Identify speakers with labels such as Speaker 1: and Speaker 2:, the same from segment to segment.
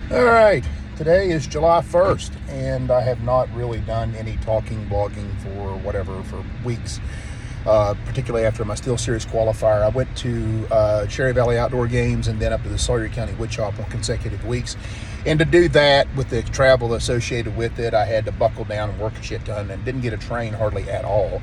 Speaker 1: All right, today is July 1st, and I have not really done any talking, blogging for weeks, particularly after my Steel Series qualifier. I went to Cherry Valley Outdoor Games and then up to the Sawyer County Wood Shop on consecutive weeks. And to do that, with the travel associated with it, I had to buckle down and work a shit ton and didn't get to train hardly at all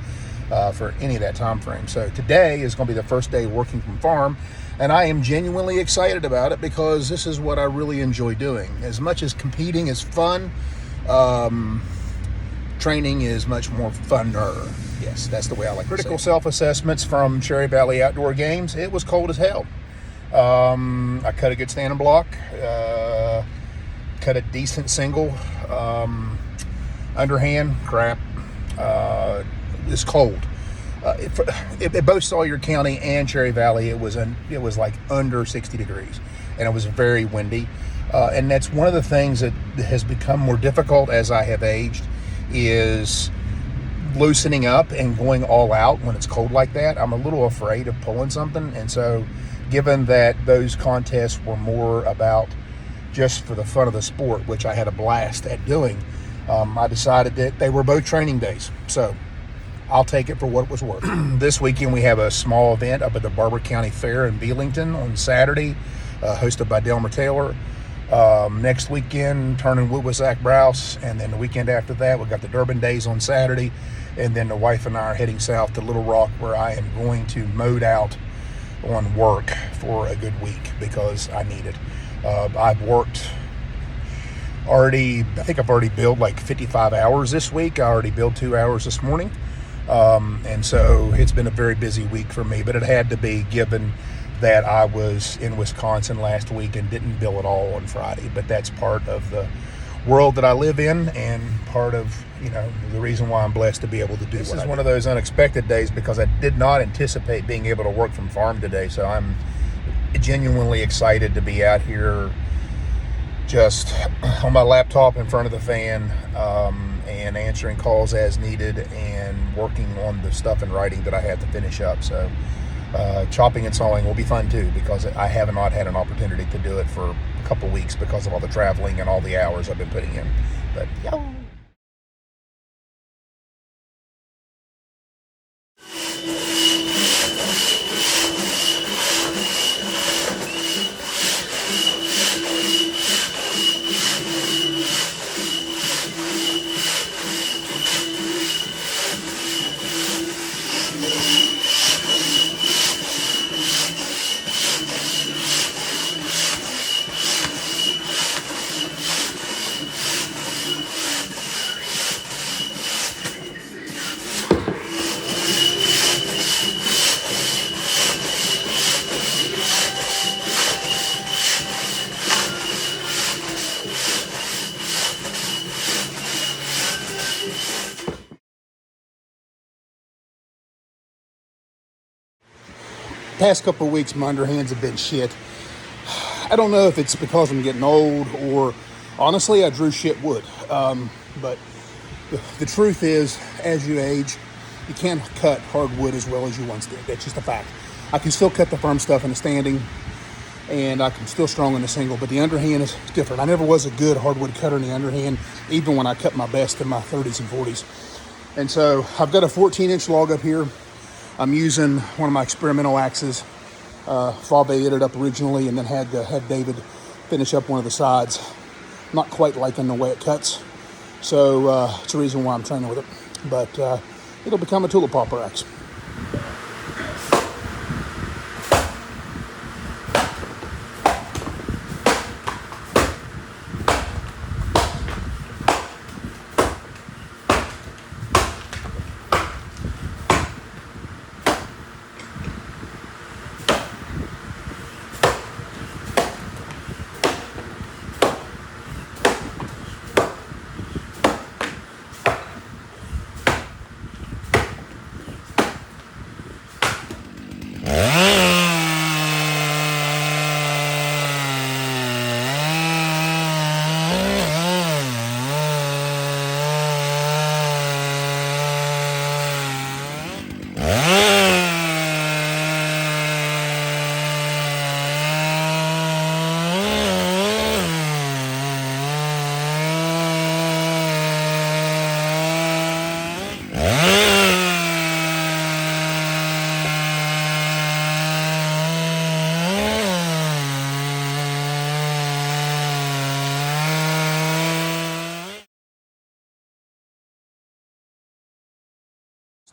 Speaker 1: for any of that time frame. So today is going to be the first day working from farm. And I am genuinely excited about it because this is what I really enjoy doing. As much as competing is fun, training is much more funner. Yes, that's the way I like to say it. Critical self-assessments from Cherry Valley Outdoor Games. It was cold as hell. I cut a good standing block, cut a decent single, underhand, crap. It's cold. At both Sawyer County and Cherry Valley, it was like under 60 degrees, and it was very windy. And that's one of the things that has become more difficult as I have aged, is loosening up and going all out when it's cold like that. I'm a little afraid of pulling something, and so given that those contests were more about just for the fun of the sport, which I had a blast at doing, I decided that they were both training days. So I'll take it for what it was worth. This weekend we have a small event up at the Barber County Fair in Belington on Saturday, hosted by Delmer Taylor. Next weekend, turning wood with Zach Browse, and then the weekend after that, we've got the Durban Days on Saturday, and then the wife and I are heading south to Little Rock, where I am going to mode out on work for a good week because I need it. I've worked already, I think I've already billed like 55 hours this week. I already billed 2 hours this morning. And so it's been a very busy week for me, but it had to be, given that I was in Wisconsin last week and didn't bill at all on Friday. But that's part of the world that I live in, and part of, the reason why I'm blessed to be able to do this. This is one of those unexpected days because I did not anticipate being able to work from farm today. So I'm genuinely excited to be out here just on my laptop in front of the fan, and answering calls as needed and working on the stuff in writing that I had to finish up. So chopping and sawing will be fun too, because I have not had an opportunity to do it for a couple weeks because of all the traveling and all the hours I've been putting in. But yeah. Past couple of weeks, my underhands have been shit. I don't know if it's because I'm getting old or honestly I drew shit wood. But the truth is, as you age, you can't cut hardwood as well as you once did. That's just a fact. I can still cut the firm stuff in the standing, and I can still strong in the single, but the underhand is different. I never was a good hardwood cutter in the underhand, even when I cut my best in my 30s and 40s. And so I've got a 14-inch log up here. I'm using one of my experimental axes. Fave it up originally, and then had David finish up one of the sides. Not quite liking the way it cuts, so it's a reason why I'm training with it. But it'll become a tulip popper axe.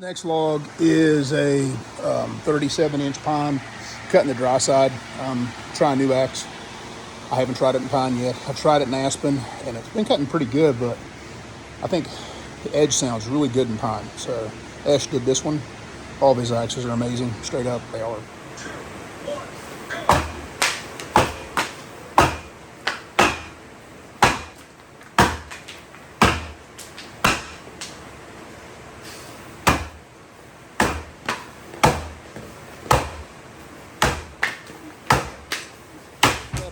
Speaker 1: Next log is a 37-inch pine, cut in the dry side. Try a new axe. I haven't tried it in pine yet. I tried it in aspen, and it's been cutting pretty good, but I think the edge sounds really good in pine. So Ash did this one. All of his axes are amazing. Straight up, they are.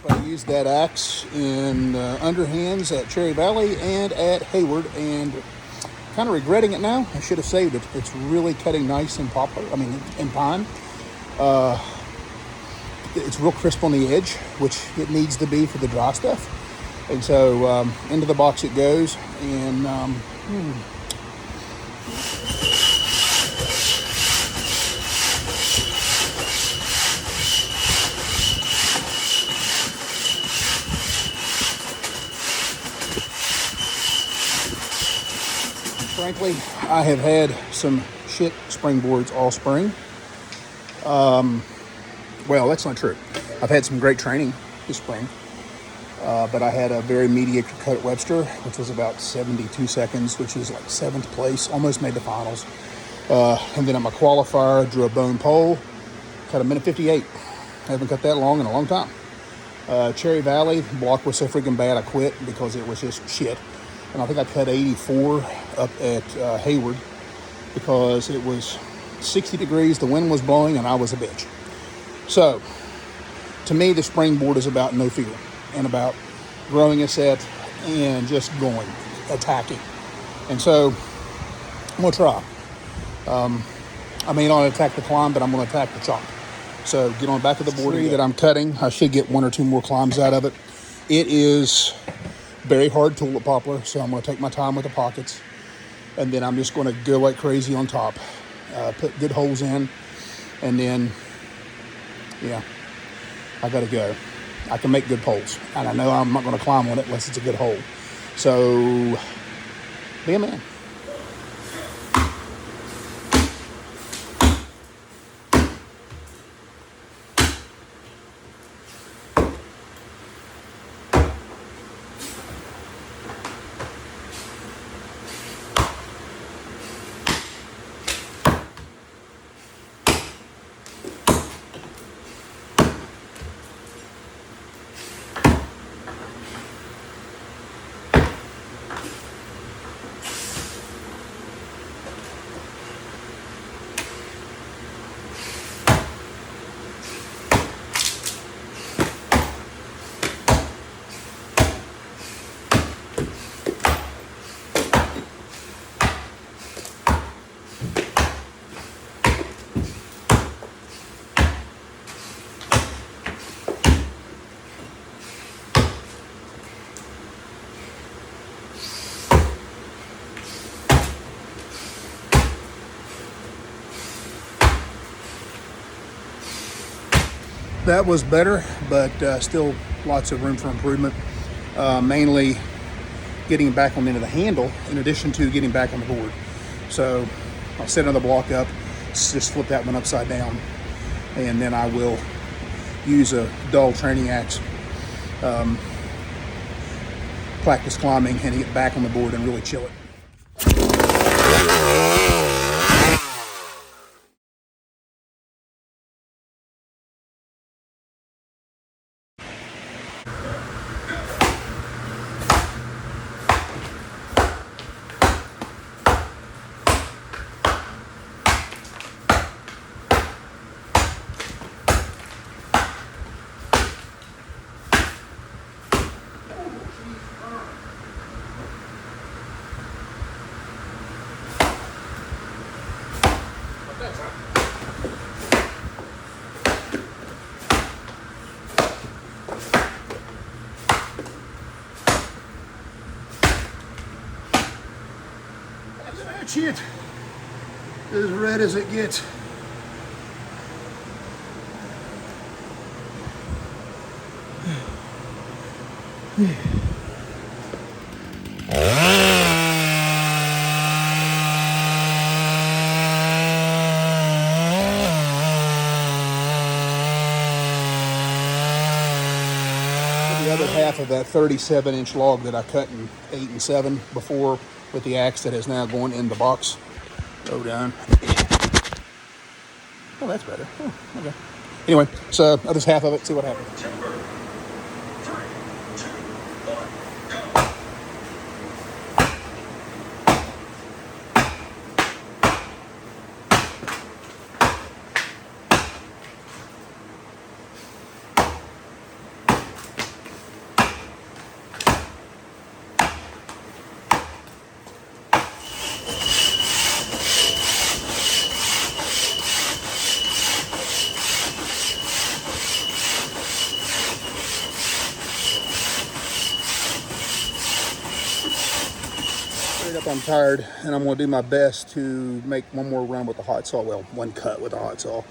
Speaker 1: I used that axe in underhands at Cherry Valley and at Hayward, and kind of regretting it now. I should have saved it. It's really cutting nice in poplar. I mean, in pine. It's real crisp on the edge, which it needs to be for the dry stuff. And so into the box it goes, and frankly, I have had some shit springboards all spring. Well, that's not true. I've had some great training this spring, but I had a very mediocre cut at Webster, which was about 72 seconds, which is like 7th place, almost made the finals. And then at my qualifier, drew a bone pole, cut a minute 58. I haven't cut that long in a long time. Cherry Valley, block was so freaking bad I quit because it was just shit. And I think I cut 84 up at Hayward because it was 60 degrees, the wind was blowing, and I was a bitch. So, to me, the springboard is about no fear and about growing a set and just going, attacking. And so, I'm going to try. I may not attack the climb, but I'm going to attack the chop. So, get on the back of the board that I'm cutting. I should get 1 or 2 more climbs out of it. It is very hard tulip poplar, so I'm going to take my time with the pockets. And then I'm just going to go like crazy on top. Put good holes in, and then, yeah, I got to go. I can make good poles, and I know I'm not going to climb on it unless it's a good hole. So, be a man. That was better, but still lots of room for improvement. Mainly getting back on the end of the handle in addition to getting back on the board. So I'll set another block up, just flip that one upside down, and then I will use a dull training axe, practice climbing, and get back on the board and really chill it. That's it. As red as it gets. half of that 37-inch log that I cut in 8 and 7 before with the axe that is now going in the box. Go down. Oh, that's better. Oh, okay. Anyway, so this half of it, see what happens. Straight up, I'm tired, and I'm going to do my best to make one more run with the hot saw. Well, one cut with the hot saw.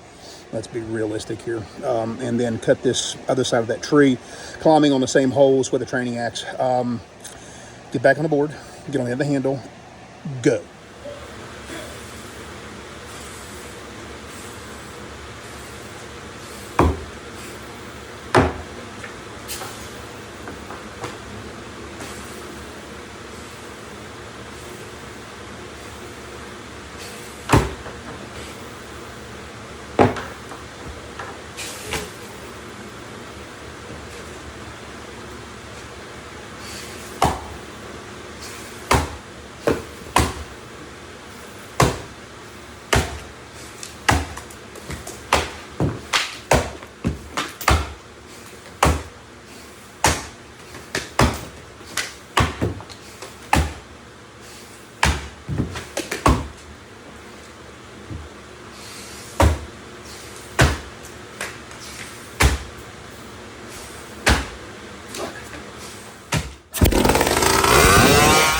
Speaker 1: Let's be realistic here. And then cut this other side of that tree, climbing on the same holes with a training axe. Get back on the board, get on the other handle, go.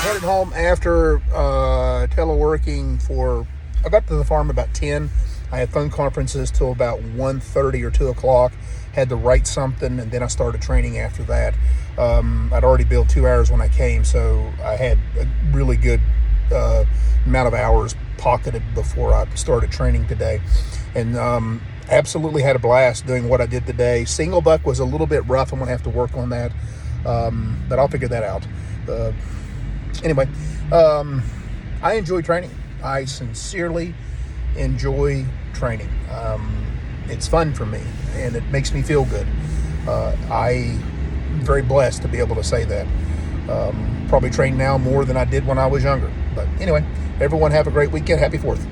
Speaker 1: Headed home after teleworking for, I got to the farm about 10. I had phone conferences till about 1:30 or 2 o'clock. Had to write something, and then I started training after that. I'd already billed 2 hours when I came, so I had a really good amount of hours pocketed before I started training today. And absolutely had a blast doing what I did today. Single buck was a little bit rough. I'm going to have to work on that, but I'll figure that out. Anyway, I enjoy training. I sincerely enjoy training. It's fun for me, and it makes me feel good. I'm very blessed to be able to say that. Probably train now more than I did when I was younger. But anyway, everyone have a great weekend. Happy 4th.